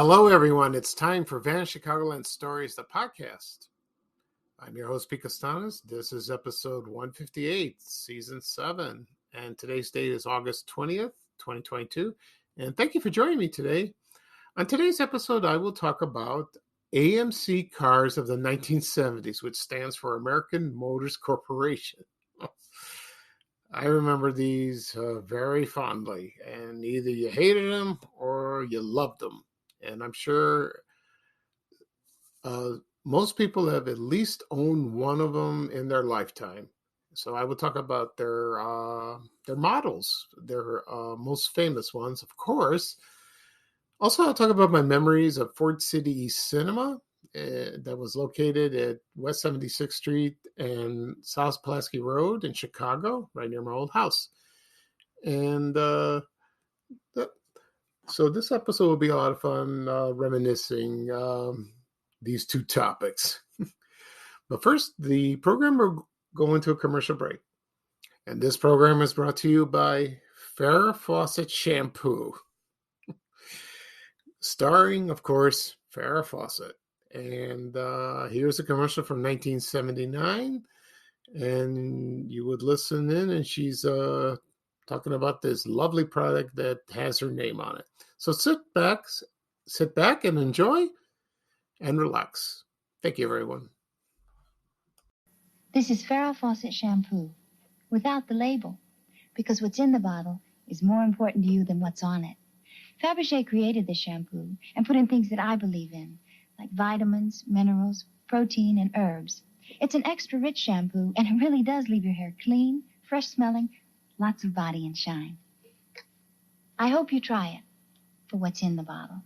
Hello, everyone. It's time for Vanished Chicagoland Stories, the podcast. I'm your host, Pete Costanas. This is episode 158, season 7. And today's date is August 20th, 2022. And thank you for joining me today. On today's episode, I will talk about AMC Cars of the 1970s, which stands for American Motors Corporation. I remember these very fondly, and either you hated them or you loved them. And I'm sure most people have at least owned one of them in their lifetime. So I will talk about their models, their most famous ones, of course. Also, I'll talk about my memories of Ford City East Cinema that was located at West 76th Street and South Pulaski Road in Chicago, right near my old house. And so this episode will be a lot of fun reminiscing these two topics. But first, the program will go into a commercial break. And this program is brought to you by Farrah Fawcett Shampoo. Starring, of course, Farrah Fawcett. And here's a commercial from 1979. And you would listen in, and she's talking about this lovely product that has her name on it. So sit back and enjoy and relax. Thank you, everyone. This is Farrah Fawcett Shampoo, without the label, because what's in the bottle is more important to you than what's on it. Fabergé created this shampoo and put in things that I believe in, like vitamins, minerals, protein, and herbs. It's an extra rich shampoo, and it really does leave your hair clean, fresh-smelling, lots of body and shine. I hope you try it for what's in the bottle.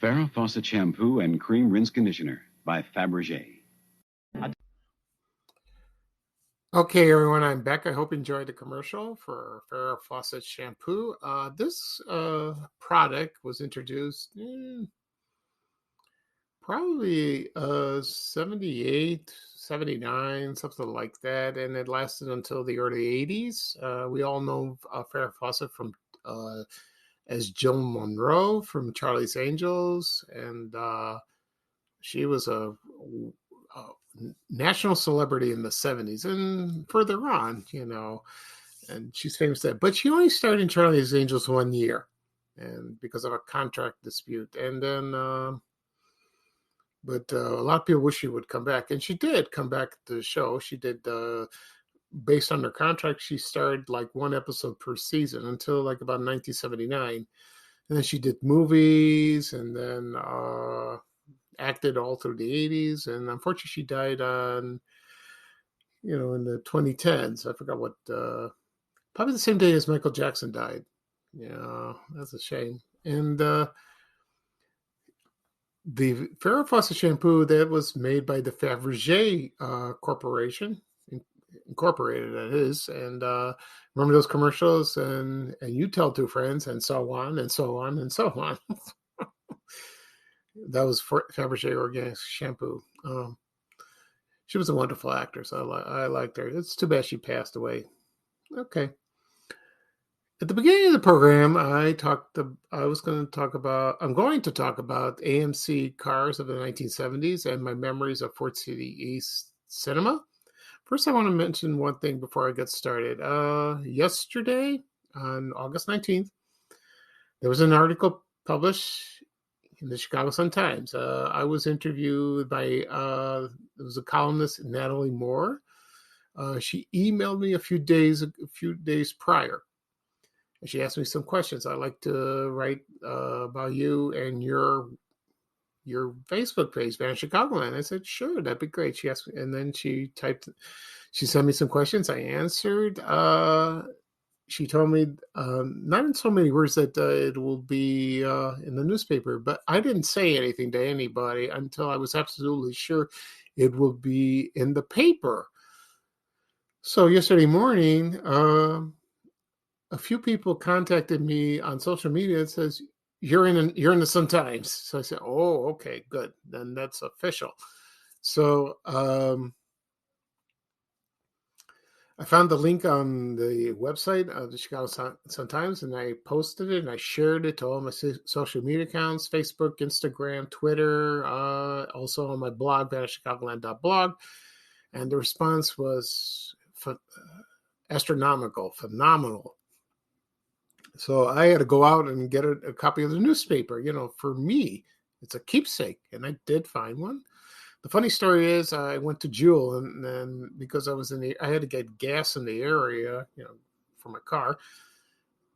Farrah Fawcett Shampoo and Cream Rinse Conditioner by Fabergé. Okay, everyone, I'm back. I hope you enjoyed the commercial for Farrah Fawcett Shampoo. This product was introduced probably 78, 79, something like that, and it lasted until the early 80s. We all know Farrah Fawcett from as Jill Monroe from Charlie's Angels, and she was a national celebrity in the 70s and further on, and she's famous there. But she only started in Charlie's Angels 1 year, and because of a contract dispute. And then, but a lot of people wish she would come back, and she did come back to the show. She did, based on her contract, she starred like one episode per season until like about 1979. And then she did movies, and then acted all through the 80s, and unfortunately she died on in the 2010s. I forgot what, probably the same day as Michael Jackson died. Yeah, that's a shame. And the Farrah Fawcett shampoo that was made by the Fabergé Corporation, Incorporated, that is. And remember those commercials, and you tell two friends, and so on and so on and so on. That was Fabergé Organic Shampoo. She was a wonderful actress. I liked her. It's too bad she passed away. Okay. At the beginning of the program, I'm going to talk about AMC Cars of the 1970s and my memories of Ford City East Cinema. First, I want to mention one thing before I get started. Yesterday, on August 19th, there was an article published in the Chicago Sun-Times. I was interviewed by there was a columnist, Natalie Moore. She emailed me a few days prior, and she asked me some questions. I'd like to write about you and your Facebook page, Vanished Chicagoland. I said, sure, that'd be great. She asked me, and then she sent me some questions. I answered. She told me, not in so many words, that it will be in the newspaper, but I didn't say anything to anybody until I was absolutely sure it will be in the paper. So yesterday morning, a few people contacted me on social media and says, you're in the Sun-Times. So I said, oh, okay, good. Then that's official. So I found the link on the website of the Chicago Sun-Times, and I posted it and I shared it to all my social media accounts, Facebook, Instagram, Twitter, also on my blog, vanishchicagoland.blog. And the response was astronomical, phenomenal. So I had to go out and get a copy of the newspaper. For me, it's a keepsake, and I did find one. The funny story is, I went to Jewel, and then because I had to get gas in the area, for my car,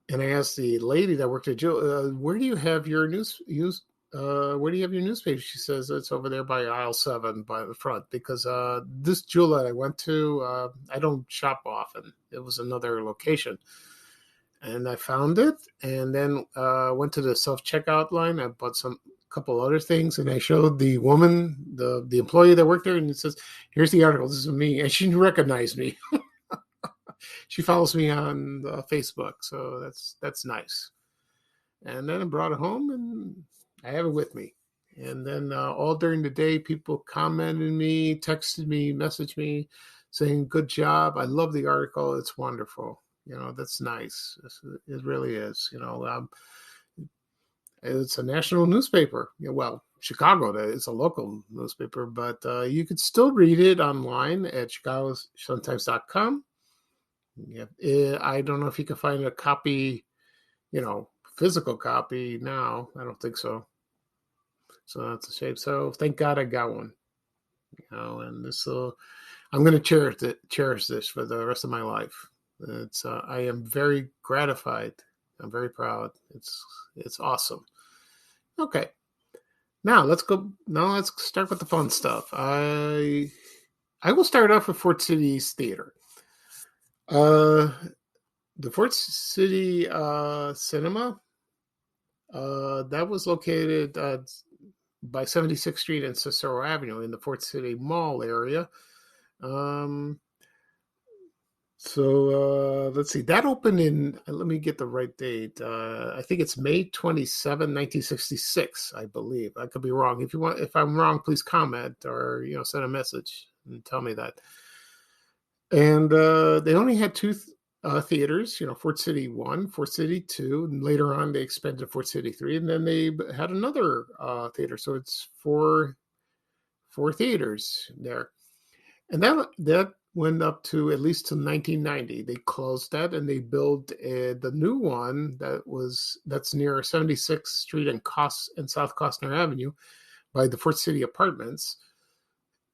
and I asked the lady that worked at Jewel, "Where do you have your where do you have your newspaper?" She says it's over there by aisle 7, by the front. Because this Jewel that I went to, I don't shop often. It was another location, and I found it, and then went to the self-checkout line. I bought couple other things, and I showed the woman, the employee that worked there, and it says, "Here's the article. This is me." And she recognized me. She follows me on Facebook, so that's nice. And then I brought it home, and I have it with me. And then all during the day, people commented me, texted me, messaged me, saying, "Good job. I love the article. It's wonderful." That's nice. It really is. It's a national newspaper. Well, Chicago, it's a local newspaper, but you could still read it online at chicagosuntimes.com. Yeah, I don't know if you can find a copy, physical copy now. I don't think so. So that's a shame. So thank God I got one. And this I'm going to cherish this for the rest of my life. I am very gratified. I'm very proud. It's awesome. Okay. Now let's start with the fun stuff. I will start off with Fort City East Theater. The Fort City Cinema, that was located by 76th Street and Cicero Avenue in the Fort City Mall area. So let's see. That opened in, let me get the right date. I think it's May 27, 1966, I believe. I could be wrong. If I'm wrong, please comment or send a message and tell me that. And they only had two theaters, Fort City 1, Fort City 2, and later on they expanded to Fort City 3, and then they had another theater. So it's four theaters there. And that went up to at least to 1990. They closed that and they built the new one that's near 76th Street and South Costner Avenue by the Fort City Apartments.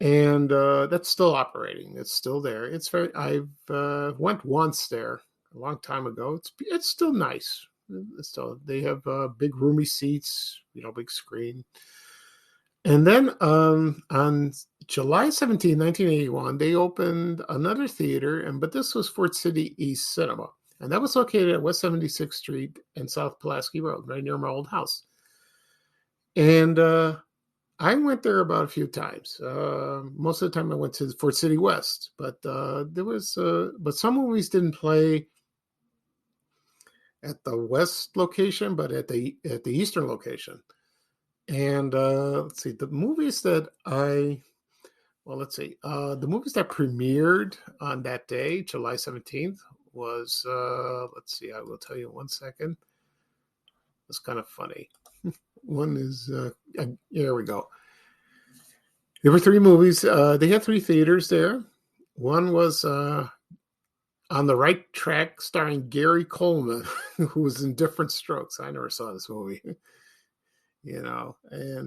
And that's still operating. It's still there. I've went once there a long time ago. It's still nice. They have big roomy seats, big screen. And then on July 17, 1981, they opened another theater, but this was Fort City East Cinema. And that was located at West 76th Street and South Pulaski Road, right near my old house. And I went there about a few times. Most of the time I went to Fort City West, but but some movies didn't play at the West location, but at the Eastern location. And let's see, the movies that premiered on that day, July 17th, was, let's see, I will tell you in 1 second. It's kind of funny. One is, here we go. There were 3 movies. They had 3 theaters there. One was On the Right Track, starring Gary Coleman, who was in Different Strokes. I never saw this movie. And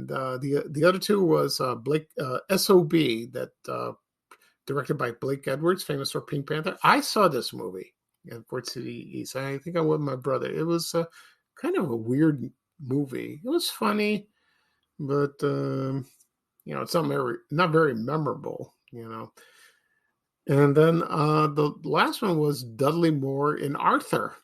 the other 2 was Blake S.O.B. that directed by Blake Edwards, famous for Pink Panther. I saw this movie in Fort City East. I think I went with my brother. It was kind of a weird movie. It was funny, but it's not very memorable. And then the last one was Dudley Moore in Arthur.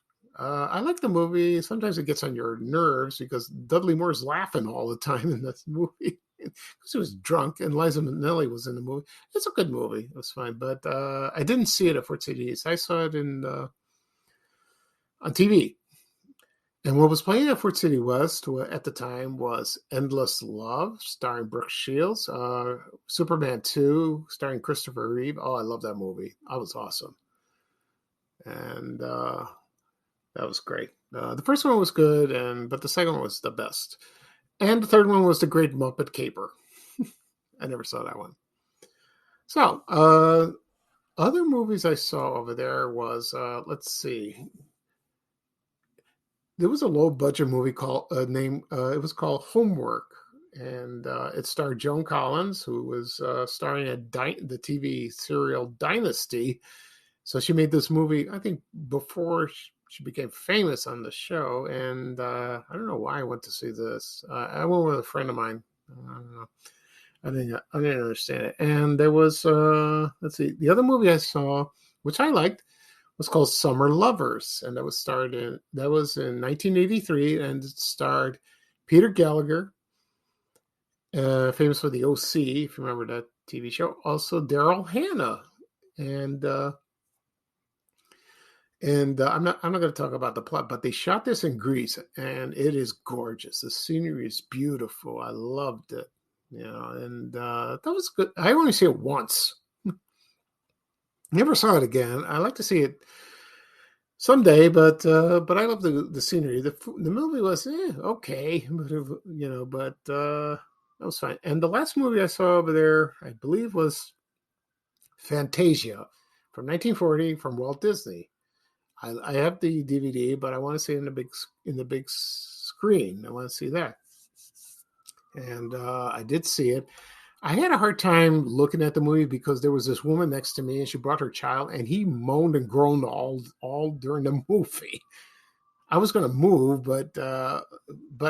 I like the movie. Sometimes it gets on your nerves because Dudley Moore's laughing all the time in this movie because he was drunk, and Liza Minnelli was in the movie. It's a good movie. It was fine, but I didn't see it at Fort City East. I saw it on TV. And what was playing at Fort City West at the time was Endless Love, starring Brooke Shields, Superman 2, starring Christopher Reeve. Oh, I love that movie. That was awesome. and that was great. The first one was good, but the second one was the best. And the third one was The Great Muppet Caper. I never saw that one. So, other movies I saw over there was, let's see. There was a low budget movie called it was called Homework, and it starred Joan Collins, who was starring in the TV serial Dynasty. So she made this movie, I think, before she became famous on the show, and I don't know why I went to see this. I went with a friend of mine. I don't know. I didn't understand it. And there was let's see, the other movie I saw, which I liked, was called Summer Lovers, and that was in 1983, and it starred Peter Gallagher, famous for the OC, if you remember that TV show. Also Daryl Hannah, and I'm not going to talk about the plot, but they shot this in Greece, and it is gorgeous. The scenery is beautiful. I loved it, and that was good. I only see it once. Never saw it again. I like to see it someday, but I love the scenery. The movie was okay, but that was fine. And the last movie I saw over there, I believe, was Fantasia from 1940 from Walt Disney. I have the DVD, but I want to see it in the big screen. I want to see that, and I did see it. I had a hard time looking at the movie because there was this woman next to me, and she brought her child, and he moaned and groaned all during the movie. I was going to move, but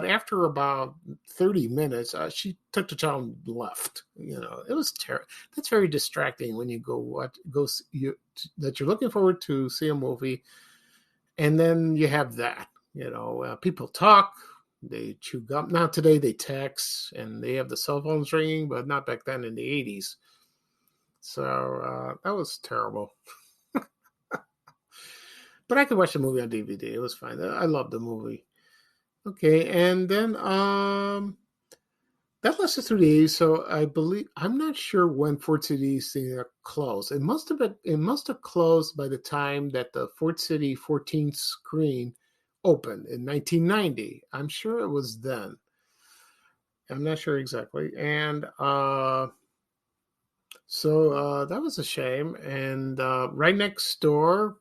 after about 30 minutes, she took the child and left. It was terrible. That's very distracting when you that you're looking forward to see a movie, and then you have that. People talk. They chew gum. Now today they text and they have the cell phones ringing, but not back then in the 80s. So that was terrible. But I could watch the movie on DVD. It was fine. I loved the movie. Okay, and then that lasted through the 80s. So I'm not sure when Ford City's thing closed. It must have closed by the time that the Ford City 14th screen opened in 1990. I'm sure it was then. I'm not sure exactly. And so that was a shame. And right next door,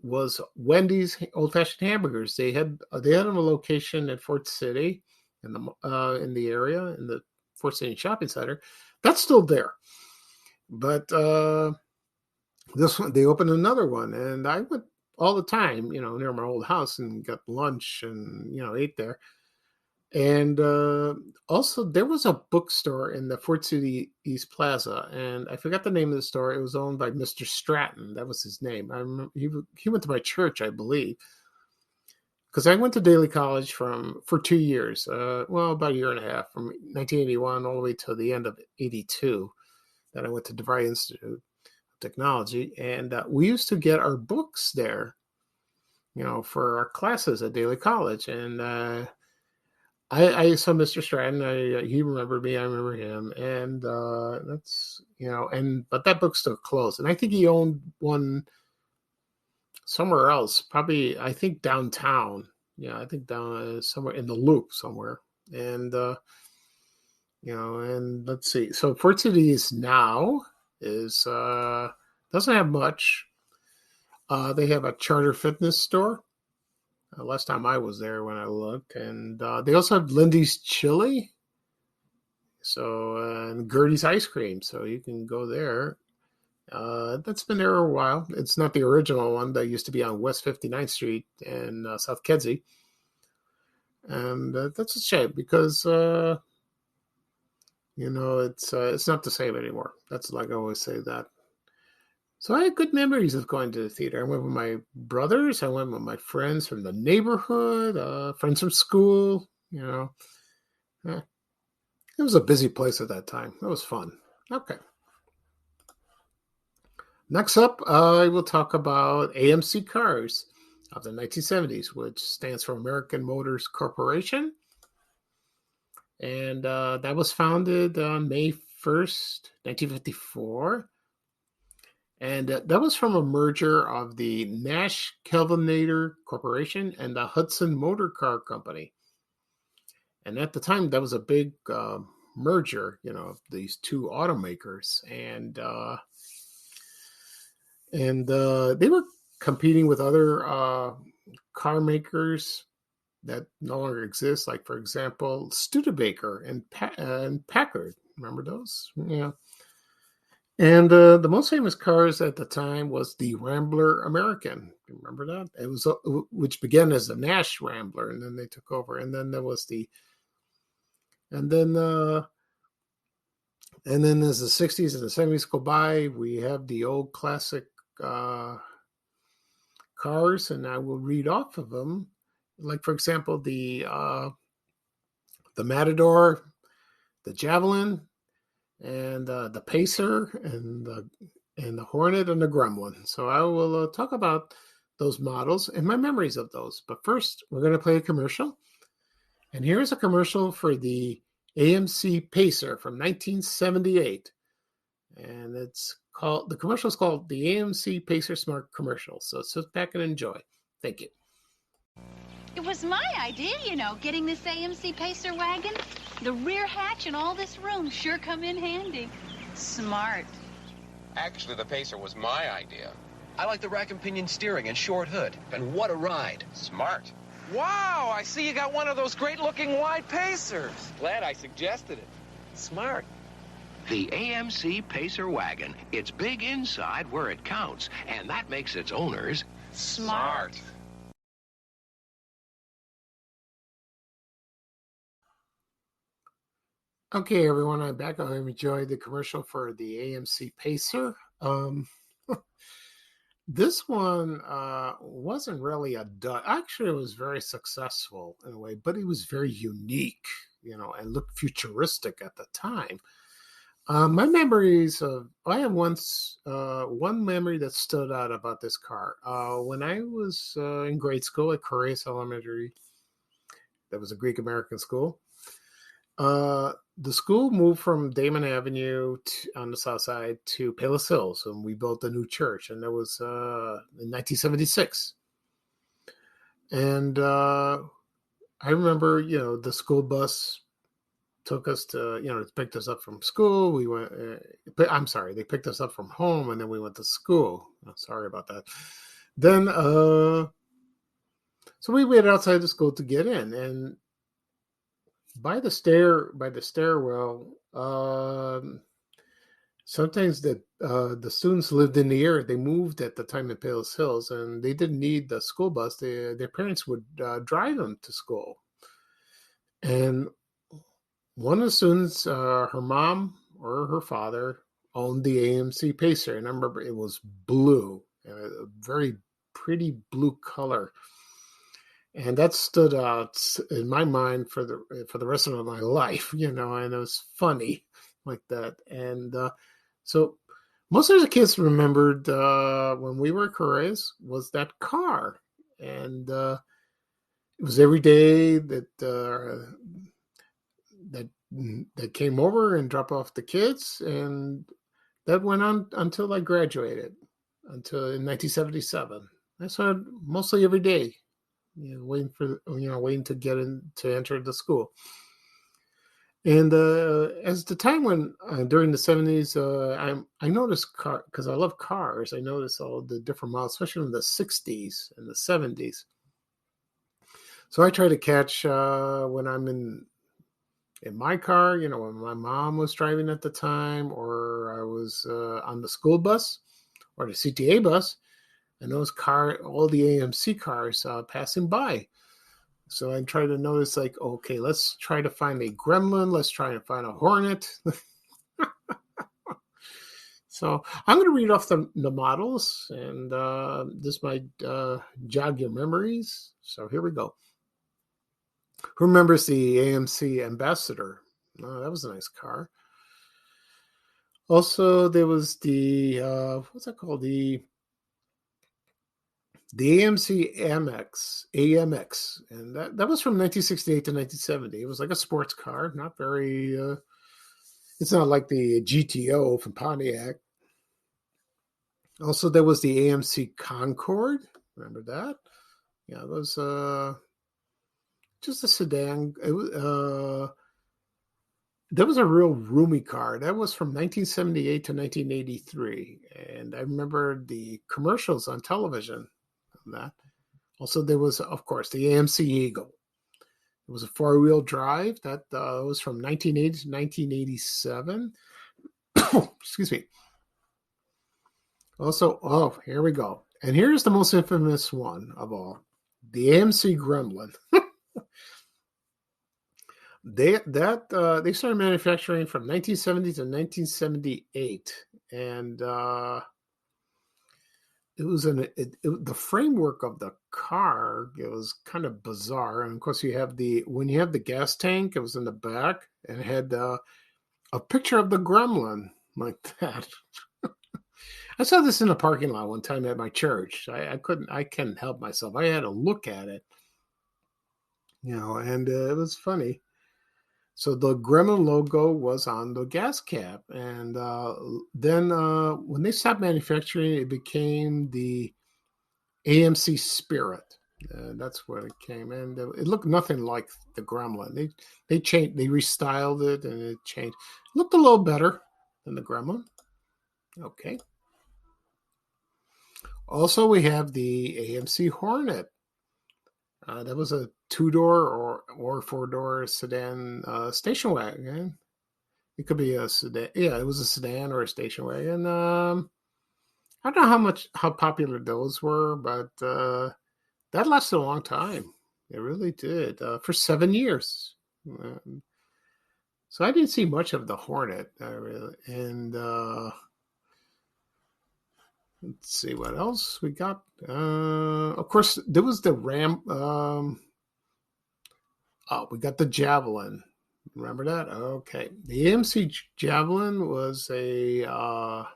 was Wendy's Old Fashioned Hamburgers. They had a location at Fort City in the area in the Fort City Shopping Center. That's still there, but this one they opened another one, and I went all the time, near my old house, and got lunch and ate there. And also, there was a bookstore in the Fort City East Plaza, and I forgot the name of the store. It was owned by Mr. Stratton. That was his name. I remember he went to my church, I believe, because I went to Daly College for 2 years. About a year and a half, from 1981 all the way to the end of '82. Then I went to DeVry Institute of Technology, and we used to get our books there, for our classes at Daly College, and I saw Mr. Stratton. He remembered me. I remember him, and that's but that book's still closed. And I think he owned one somewhere else, probably I think downtown. Yeah, I think down somewhere in the Loop somewhere. And and let's see. So Fort City is doesn't have much. They have a Charter Fitness store. Last time I was there when I looked, and they also have Lindy's Chili, and Gertie's Ice Cream, so you can go there. That's been there a while. It's not the original one that used to be on West 59th Street in South Kedzie, and that's a shame because it's not the same anymore. That's like I always say that. So I had good memories of going to the theater. I went with my brothers. I went with my friends from the neighborhood, friends from school. It was a busy place at that time. It was fun. Okay. Next up, I will talk about AMC Cars of the 1970s, which stands for American Motors Corporation. And that was founded on May 1st, 1954. And that was from a merger of the Nash Kelvinator Corporation and the Hudson Motor Car Company. And at the time, that was a big merger, of these two automakers. And they were competing with other car makers that no longer exist, like, for example, Studebaker and Packard. Remember those? Yeah. And the most famous cars at the time was the Rambler American. Remember that? It was which began as the Nash Rambler, and then they took over. And then there was and then as the 60s and the 70s go by, we have the old classic cars, and I will read off of them. Like, for example, the Matador, the Javelin, and the Pacer, and the Hornet, and the Gremlin. So I will talk about those models and my memories of those. But first, we're going to play a commercial. And here's a commercial for the AMC Pacer from 1978. And the commercial is called the AMC Pacer Smart Commercial. So sit back and enjoy. Thank you. It was my idea, getting this AMC Pacer wagon. The rear hatch and all this room sure come in handy. Smart. Actually, the Pacer was my idea. I like the rack and pinion steering and short hood. And what a ride. Smart. Wow, I see you got one of those great-looking wide Pacers. Glad I suggested it. Smart. The AMC Pacer wagon. It's big inside where it counts, and that makes its owners smart. Okay, everyone, I'm back. I enjoyed the commercial for the AMC Pacer. This one wasn't really a dud. Actually, it was very successful in a way, but it was very unique, and looked futuristic at the time. My memories of, I have one memory that stood out about this car. When I was in grade school at Corrales Elementary, that was a Greek American school. The school moved from Damon Avenue on the south side to Palos Hills, and we built a new church, and that was in 1976. And I remember, the school bus took us to, picked us up from school. We went, they picked us up from home, and then we went to school. Oh, sorry about that. Then, so we waited outside the school to get in, and by the stairwell, sometimes the students lived in the area. They moved at the time in Palos Hills, and they didn't need the school bus. Their parents would drive them to school. And one of the students, her mom or her father, owned the AMC Pacer, and I remember it was blue, and a very pretty blue color. And that stood out in my mind for the rest of my life, and it was funny like that. And so most of the kids remembered when we were at Corrales was that car. And it was every day that came over and dropped off the kids. And that went on until I graduated, until in 1977. I saw it mostly every day. Waiting to get in to enter the school. And as the time went during the 70s, I noticed because I love cars. I noticed all the different models, especially in the 60s and the 70s. So I try to catch when I'm in my car, when my mom was driving at the time, or I was on the school bus or the CTA bus. And those all the AMC cars passing by. So I try to notice, like, okay, let's try to find a Gremlin. Let's try to find a Hornet. So I'm going to read off the models, and this might jog your memories. So here we go. Who remembers the AMC Ambassador? Oh, that was a nice car. Also, there was the, what's that called? The Amc Amx, and that was from 1968 to 1970. It was like a sports car, not very, it's not like the GTO from Pontiac. Also, there was the AMC Concorde. Remember that? Yeah, it was just a sedan. It was that was a real roomy car. That was from 1978 to 1983, and I remember the commercials on television on that. Also, there was, of course, the AMC Eagle. It was a four-wheel drive that was from 1980 to 1987. Excuse me. Also, oh, here we go. And here's the most infamous one of all, the AMC Gremlin. They started manufacturing from 1970 to 1978, and it was the framework of the car. It was kind of bizarre, and of course when you have the gas tank, it was in the back and it had a picture of the Gremlin like that. I saw this in a parking lot one time at my church. I couldn't help myself. I had to look at it, and it was funny. So the Gremlin logo was on the gas cap, and then when they stopped manufacturing, it became the AMC Spirit. That's where it came, and it looked nothing like the Gremlin. They changed, they restyled it, and it changed. It looked a little better than the Gremlin. Okay. Also, we have the AMC Hornet. That was a two-door or four-door sedan station wagon. It could be a sedan. Yeah, it was a sedan or a station wagon. I don't know how popular those were, but that lasted a long time. It really did, for 7 years. So I didn't see much of the Hornet, really. And let's see what else we got. Of course, there was the Ram. We got the Javelin. Remember that? Okay. The AMC Javelin was a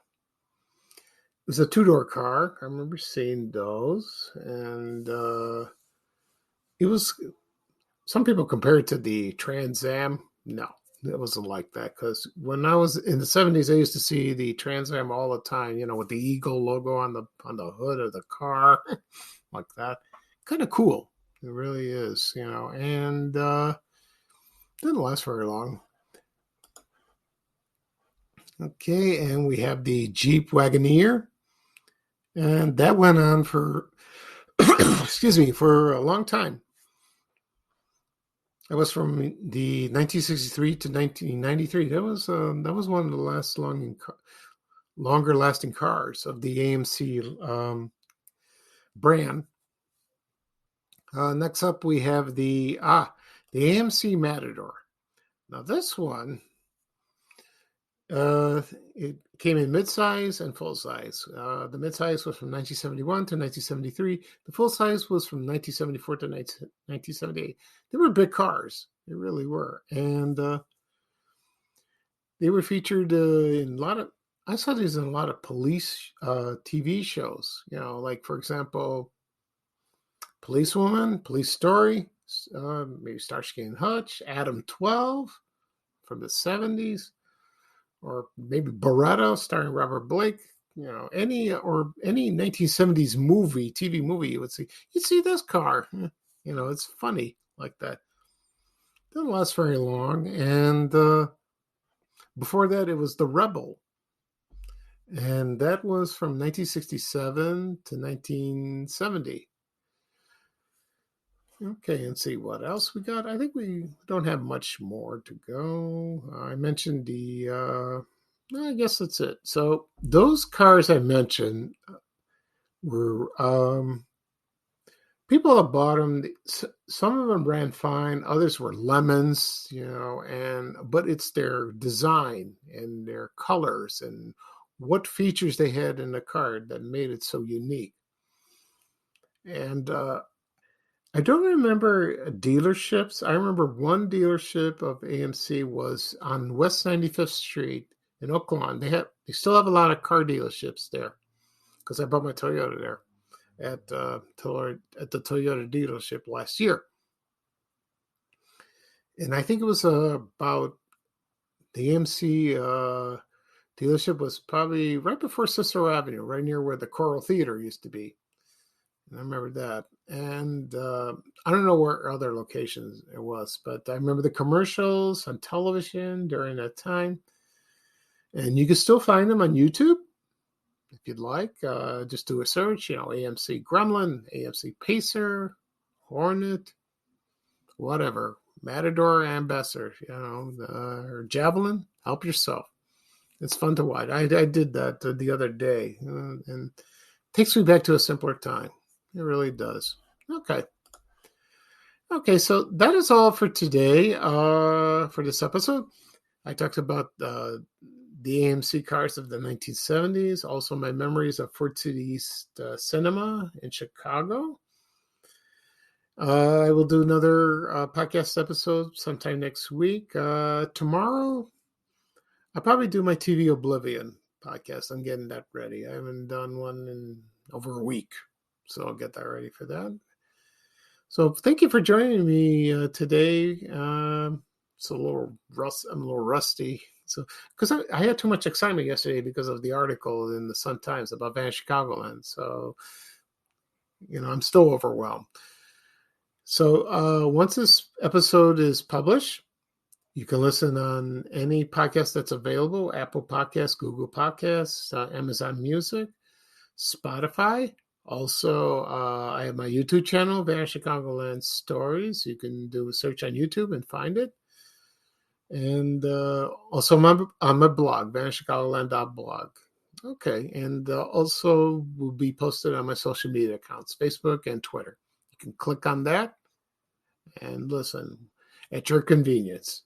two-door car. I remember seeing those, and it was. Some people compare it to the Trans Am. No, it wasn't like that, because when I was in the 70s, I used to see the Trans Am all the time, with the Eagle logo on the hood of the car, like that. Kind of cool. It really is, and didn't last very long. Okay, and we have the Jeep Wagoneer, and that went on for, excuse me, for a long time. That was from the 1963 to 1993. That was one of the longer lasting cars of the AMC brand. Next up, we have the AMC Matador. Now this one, it came in midsize and full size. The midsize was from 1971 to 1973. The full size was from 1974 to 1978. They were big cars. They really were. And they were featured in a lot of, I saw these in a lot of police TV shows, like, for example, Policewoman, Police Story, maybe Starsky and Hutch, Adam 12 from the 70s, or maybe Barretto starring Robert Blake. Any 1970s TV movie, you'd see this car. It's funny like that. Didn't last very long, and before that, it was the Rebel, and that was from 1967 to 1970. Okay, and see what else we got. I think we don't have much more to go. I mentioned I guess that's it. So those cars I mentioned were people that bought them. Some of them ran fine. Others were lemons, but it's their design and their colors and what features they had in the car that made it so unique. And I don't remember dealerships. I remember one dealership of AMC was on West 95th Street in Oaklawn. They still have a lot of car dealerships there, because I bought my Toyota there at the Toyota dealership last year. And I think it was about the AMC dealership was probably right before Cicero Avenue, right near where the Choral Theater used to be. And I remember that. And I don't know where other locations it was, but I remember the commercials on television during that time. And you can still find them on YouTube if you'd like. Just do a search, AMC Gremlin, AMC Pacer, Hornet, whatever, Matador, Ambassador, or Javelin. Help yourself. It's fun to watch. I did that the other day, and it takes me back to a simpler time. It really does. Okay, so that is all for today, for this episode. I talked about the AMC cars of the 1970s, also my memories of Ford City East Cinema in Chicago. I will do another podcast episode sometime next week. Tomorrow, I'll probably do my TV Oblivion podcast. I'm getting that ready. I haven't done one in over a week, so I'll get that ready for that. So thank you for joining me today. It's a little I'm a little rusty. So because I had too much excitement yesterday because of the article in the Sun Times about Van Chicagoland. So, I'm still overwhelmed. So once this episode is published, you can listen on any podcast that's available: Apple Podcasts, Google Podcasts, Amazon Music, Spotify. Also, I have my YouTube channel, Van Chicagoland Stories. You can do a search on YouTube and find it. And also on my blog, vanchicagoland.blog. Okay, and also will be posted on my social media accounts, Facebook and Twitter. You can click on that and listen at your convenience.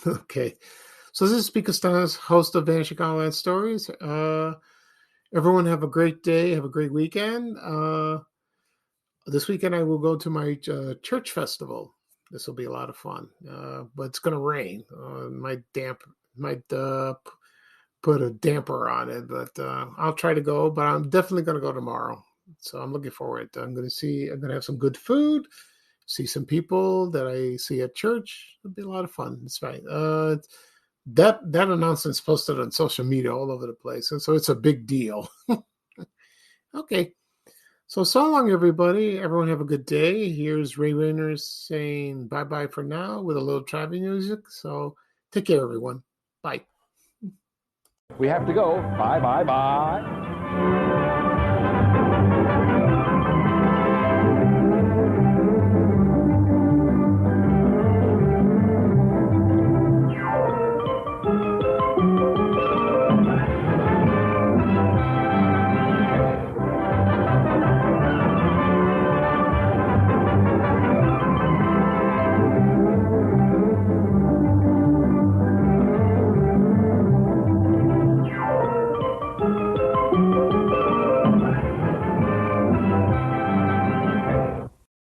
Okay, so this is Speaker Styles, host of Van Chicagoland Stories. Everyone have a great day. Have a great weekend. This weekend I will go to my church festival. This will be a lot of fun, but it's going to rain. Might put a damper on it, but I'll try to go. But I'm definitely going to go tomorrow, so I'm looking forward. I'm going to have some good food, see some people that I see at church. It'll be a lot of fun. It's right. That announcement's posted on social media all over the place, and so it's a big deal. Okay. So long, everybody. Everyone have a good day. Here's Ray Rayners saying bye-bye for now with a little travel music. So take care, everyone. Bye. We have to go. Bye, bye, bye.